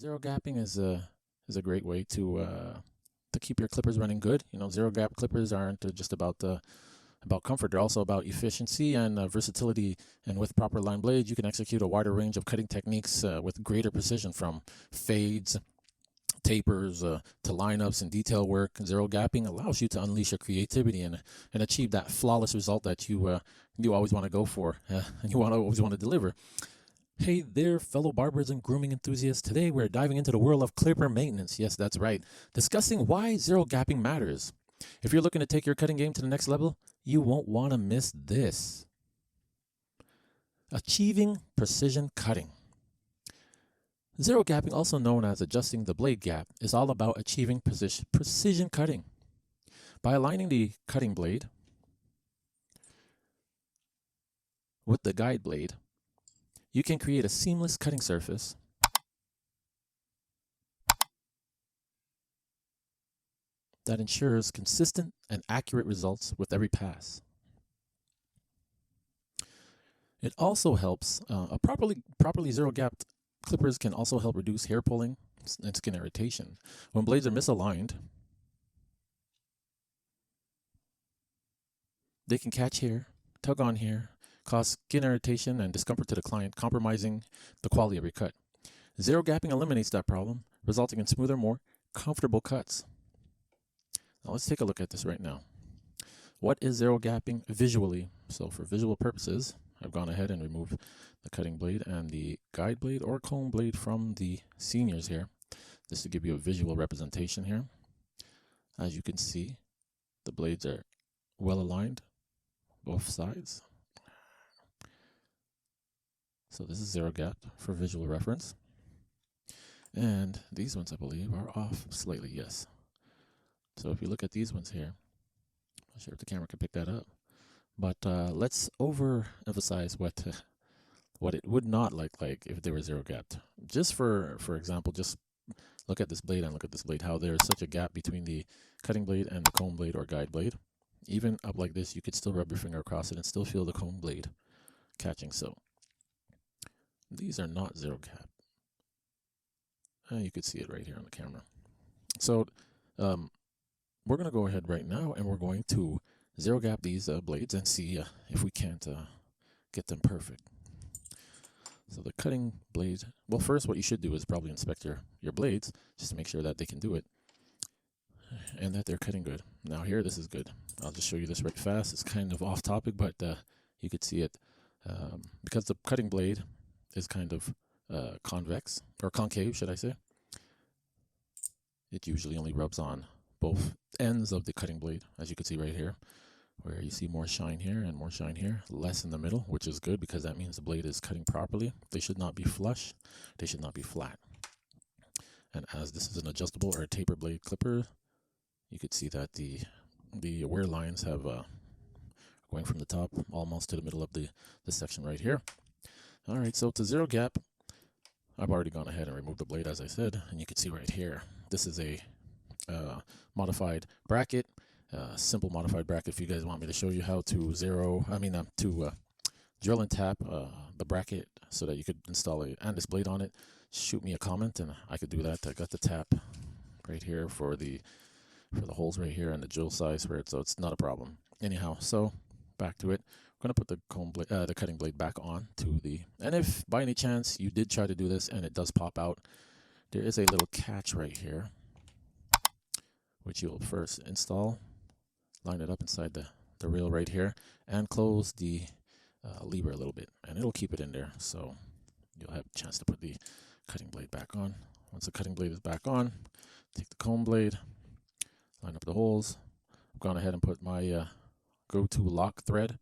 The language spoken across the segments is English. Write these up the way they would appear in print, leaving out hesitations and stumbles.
Zero gapping is a great way to keep your clippers running good. You know, zero gap clippers aren't just about comfort. They're also about efficiency and versatility. And with proper line blades, you can execute a wider range of cutting techniques with greater precision, from fades, tapers to lineups and detail work. Zero gapping allows you to unleash your creativity and achieve that flawless result that you always want to go for and you always want to deliver. Hey there, fellow barbers and grooming enthusiasts. Today we're diving into the world of clipper maintenance. Yes, that's right. Discussing why zero gapping matters. If you're looking to take your cutting game to the next level, you won't want to miss this. Achieving precision cutting. Zero gapping, also known as adjusting the blade gap, is all about achieving precision cutting. By aligning the cutting blade with the guide blade, you can create a seamless cutting surface that ensures consistent and accurate results with every pass. It also helps, properly zero gapped clippers can also help reduce hair pulling and skin irritation. When blades are misaligned, they can catch hair, tug on hair, cause skin irritation and discomfort to the client, compromising the quality of your cut. Zero gapping eliminates that problem, resulting in smoother, more comfortable cuts. Now let's take a look at this right now. What is zero gapping visually? So for visual purposes, I've gone ahead and removed the cutting blade and the guide blade or comb blade from the seniors here, just to give you a visual representation here. As you can see, the blades are well aligned, both sides. So this is zero gap for visual reference. And these ones, I believe, are off slightly, yes. So if you look at these ones here, I'm not sure if the camera can pick that up, but let's overemphasize what it would not look like if they were zero gapped. Just for example, just look at this blade and look at this blade, how there's such a gap between the cutting blade and the comb blade or guide blade. Even up like this, you could still rub your finger across it and still feel the comb blade catching. So these are not zero gap. You could see it right here on the camera. So we're going to go ahead right now and we're going to zero gap these blades and see if we can't get them perfect. So the cutting blade, well, first what you should do is probably inspect your blades just to make sure that they can do it and that they're cutting good. Now here, this is good. I'll just show you this right fast. It's kind of off topic, but you could see it because the cutting blade is kind of convex, or concave, should I say. It usually only rubs on both ends of the cutting blade, as you can see right here, where you see more shine here and more shine here, less in the middle, which is good because that means the blade is cutting properly. They should not be flush. They should not be flat. And as this is an adjustable or a taper blade clipper, you could see that the wear lines have going from the top almost to the middle of the section right here. All right, so to zero gap, I've already gone ahead and removed the blade, as I said, and you can see right here, this is a modified bracket, simple modified bracket. If you guys want me to show you how to drill and tap the bracket so that you could install a Andis blade on it, shoot me a comment and I could do that. I got the tap right here for the holes right here and the drill size for it, so it's not a problem. Anyhow, so back to it. I'm going to put the cutting blade back on to and if by any chance you did try to do this and it does pop out, there is a little catch right here, which you'll first install, line it up inside the rail right here, and close the lever a little bit, and it'll keep it in there, so you'll have a chance to put the cutting blade back on. Once the cutting blade is back on, take the comb blade, line up the holes. I've gone ahead and put my go-to lock thread.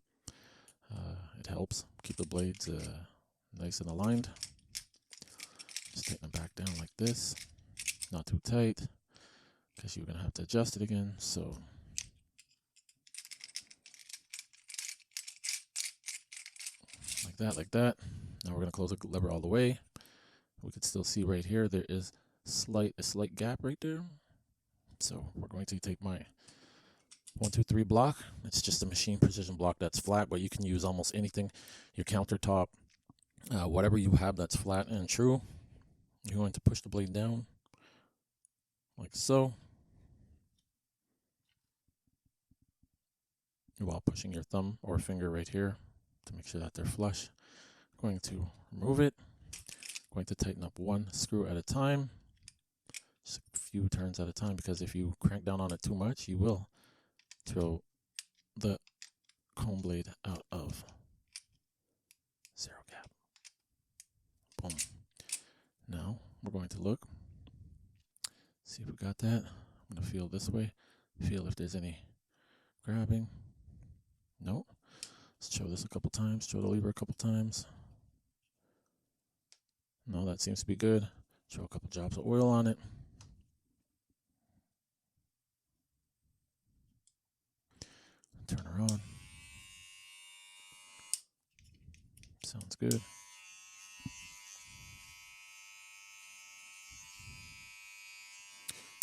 It helps keep the blades nice and aligned. Just take them back down like this, not too tight, because you're going to have to adjust it again. So like that. Now we're going to close the lever all the way. We can still see right here there is a slight gap right there. So we're going to take my 1, 2, 3 block. It's just a machine precision block that's flat, but you can use almost anything. Your countertop, whatever you have that's flat and true, You're going to push the blade down like so, while pushing your thumb or finger right here to make sure that they're flush. Going to remove it. Going to tighten up one screw at a time, just a few turns at a time, because if you crank down on it too much, you will throw the comb blade out of zero gap. Boom. Now we're going to look, see if we got that. I'm going to feel this way, feel if there's any grabbing. No. Let's show this a couple times, show the lever a couple times. No, that seems to be good. Throw a couple drops of oil on it. Turn her on. Sounds good.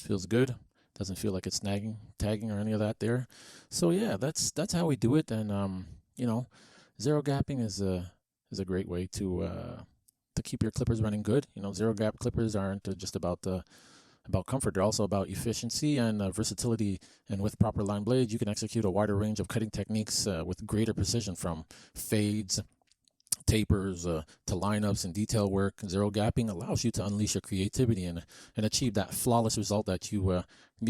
Feels good. Doesn't feel like it's snagging, tagging, or any of that there. So yeah, that's how we do it. And you know, zero gapping is a great way to keep your clippers running good. You know, zero gap clippers aren't just about comfort. They're also about efficiency and versatility. And with proper line blades, you can execute a wider range of cutting techniques with greater precision, from fades, tapers, to lineups and detail work. Zero gapping allows you to unleash your creativity and achieve that flawless result that you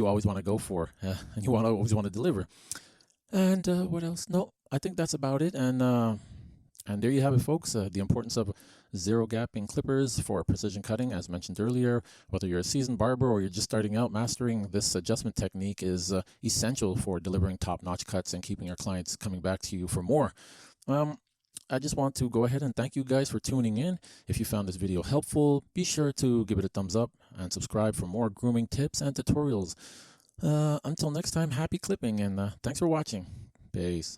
always want to go for, and you always want to deliver. And what else? No, I think that's about it. And there you have it, folks. The importance of zero gapping clippers for precision cutting, as mentioned earlier. Whether you're a seasoned barber or you're just starting out, mastering this adjustment technique is essential for delivering top-notch cuts and keeping your clients coming back to you for more. I just want to go ahead and thank you guys for tuning in. If you found this video helpful, be sure to give it a thumbs up and subscribe for more grooming tips and tutorials. Until next time, happy clipping, and thanks for watching. Peace.